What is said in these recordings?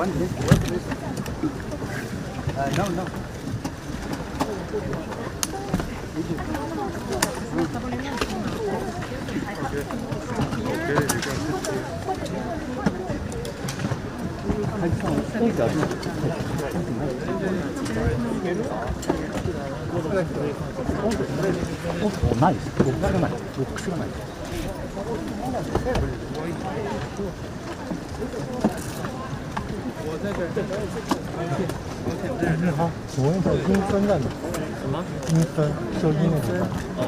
One minute. Yes, please. No, no. 나이스. 목표가ない. 목표가ない. 你好，请问一下阴分在哪？什么？阴分，收阴的地方。哦，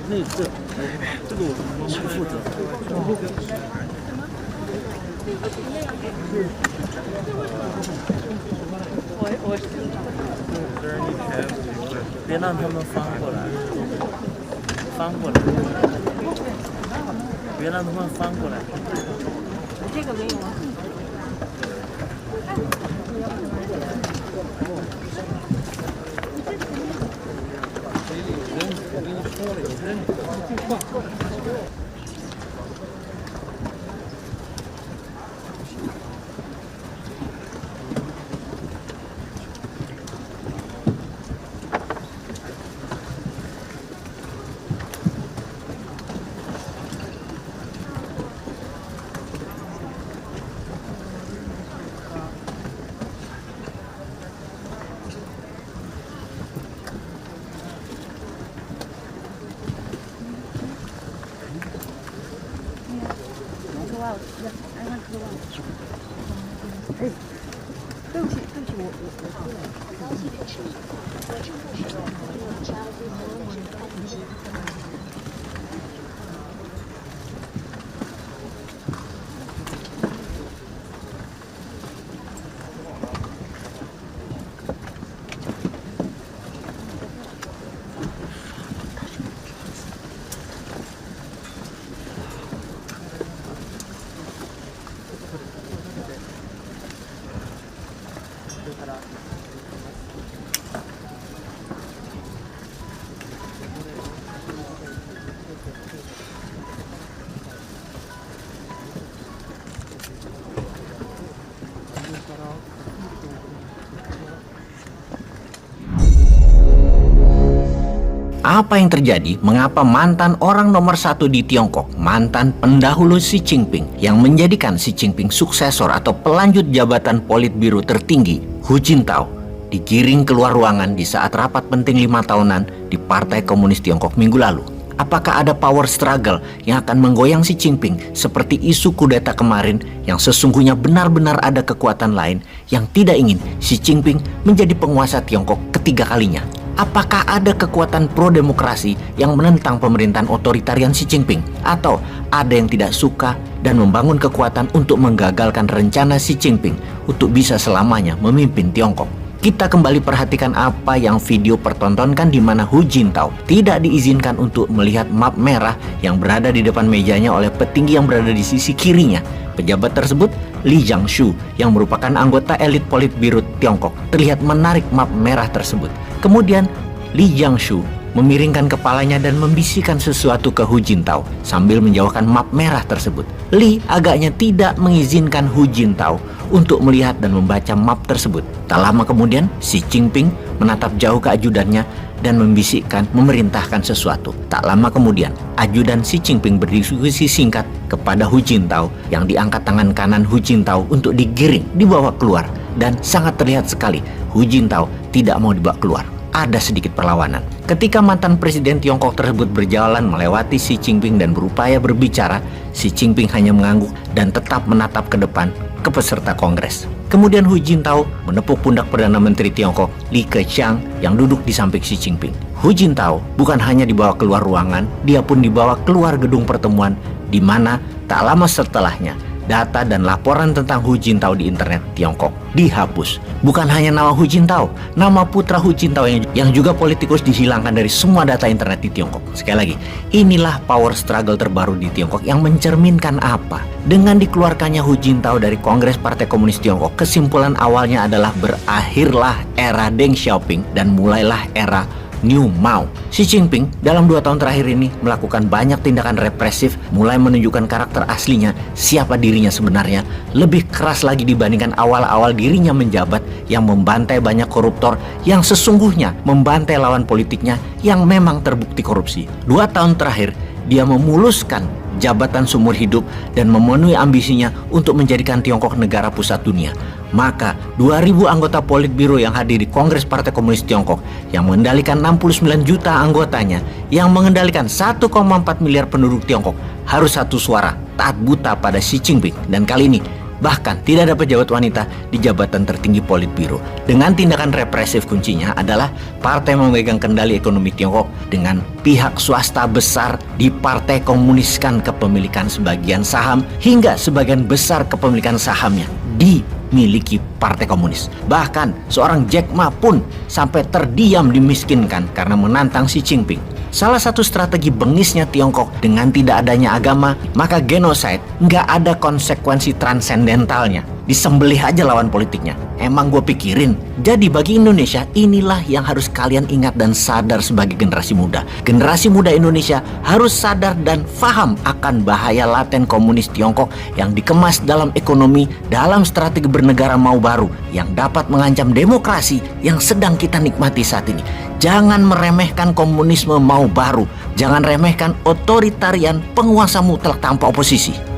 那这个我不负责。别让他们翻过来，翻过来，别让他们翻过来。这个没有啊。 哎，对不起，我高兴的是，我正在使用加入和是Apa yang terjadi? Mengapa mantan orang nomor satu di Tiongkok, mantan pendahulu Xi Jinping yang menjadikan Xi Jinping suksesor atau pelanjut jabatan politbiro tertinggi, Hu Jintao, digiring keluar ruangan di saat rapat penting 5 tahunan di Partai Komunis Tiongkok minggu lalu? Apakah ada power struggle yang akan menggoyang Xi Jinping seperti isu kudeta kemarin yang sesungguhnya benar-benar ada kekuatan lain yang tidak ingin Xi Jinping menjadi penguasa Tiongkok ketiga kalinya? Apakah ada kekuatan pro-demokrasi yang menentang pemerintahan otoritarian Xi Jinping? Atau ada yang tidak suka dan membangun kekuatan untuk menggagalkan rencana Xi Jinping untuk bisa selamanya memimpin Tiongkok? Kita kembali perhatikan apa yang video pertontonkan di mana Hu Jintao tidak diizinkan untuk melihat map merah yang berada di depan mejanya oleh petinggi yang berada di sisi kirinya. Pejabat tersebut, Li Jiangshu, yang merupakan anggota elit politbiro Tiongkok, terlihat menarik map merah tersebut. Kemudian, Li Jiangshu memiringkan kepalanya dan membisikkan sesuatu ke Hu Jintao sambil menjauhkan map merah tersebut. Li agaknya tidak mengizinkan Hu Jintao untuk melihat dan membaca map tersebut. Tak lama kemudian, Xi Jinping menatap jauh ke ajudannya dan membisikkan memerintahkan sesuatu. Tak lama kemudian, ajudan Xi Jinping berdiskusi singkat kepada Hu Jintao yang diangkat tangan kanan Hu Jintao untuk digiring, dibawa keluar. Dan sangat terlihat sekali Hu Jintao tidak mau dibawa keluar. Ada sedikit perlawanan. Ketika mantan presiden Tiongkok tersebut berjalan melewati Xi Jinping dan berupaya berbicara, Xi Jinping hanya mengangguk dan tetap menatap ke depan ke peserta kongres. Kemudian Hu Jintao menepuk pundak Perdana Menteri Tiongkok Li Keqiang yang duduk di samping Xi Jinping. Hu Jintao bukan hanya dibawa keluar ruangan, dia pun dibawa keluar gedung pertemuan di mana tak lama setelahnya data dan laporan tentang Hu Jintao di internet Tiongkok dihapus. Bukan hanya nama Hu Jintao, nama putra Hu Jintao yang juga politikus dihilangkan dari semua data internet di Tiongkok. Sekali lagi, inilah power struggle terbaru di Tiongkok yang mencerminkan apa? Dengan dikeluarkannya Hu Jintao dari Kongres Partai Komunis Tiongkok, kesimpulan awalnya adalah berakhirlah era Deng Xiaoping dan mulailah era New Mao. Xi Jinping dalam 2 tahun terakhir ini melakukan banyak tindakan represif, mulai menunjukkan karakter aslinya, siapa dirinya sebenarnya, lebih keras lagi dibandingkan awal-awal dirinya menjabat yang membantai banyak koruptor yang sesungguhnya membantai lawan politiknya yang memang terbukti korupsi. 2 tahun terakhir dia memuluskan jabatan seumur hidup dan memenuhi ambisinya untuk menjadikan Tiongkok negara pusat dunia. Maka 2.000 anggota Politbiro yang hadir di Kongres Partai Komunis Tiongkok yang mengendalikan 69 juta anggotanya, yang mengendalikan 1,4 miliar penduduk Tiongkok, harus satu suara taat buta pada Xi Jinping. Dan kali ini bahkan tidak ada pejabat wanita di jabatan tertinggi Politbiro. Dengan tindakan represif kuncinya adalah partai memegang kendali ekonomi Tiongkok dengan pihak swasta besar dipartai-komuniskan kepemilikan sebagian saham hingga sebagian besar kepemilikan sahamnya dimiliki Partai Komunis. Bahkan seorang Jack Ma pun sampai terdiam dimiskinkan karena menantang Xi Jinping. Salah satu strategi bengisnya Tiongkok dengan tidak adanya agama, maka genocide nggak ada konsekuensi transendentalnya. Disembelih aja lawan politiknya. Emang gue pikirin. Jadi bagi Indonesia, inilah yang harus kalian ingat dan sadar sebagai generasi muda. Generasi muda Indonesia harus sadar dan paham akan bahaya laten komunis Tiongkok yang dikemas dalam ekonomi, dalam strategi bernegara mau baru yang dapat mengancam demokrasi yang sedang kita nikmati saat ini. Jangan meremehkan komunisme mau baru. Jangan remehkan otoritarian penguasa mutlak tanpa oposisi.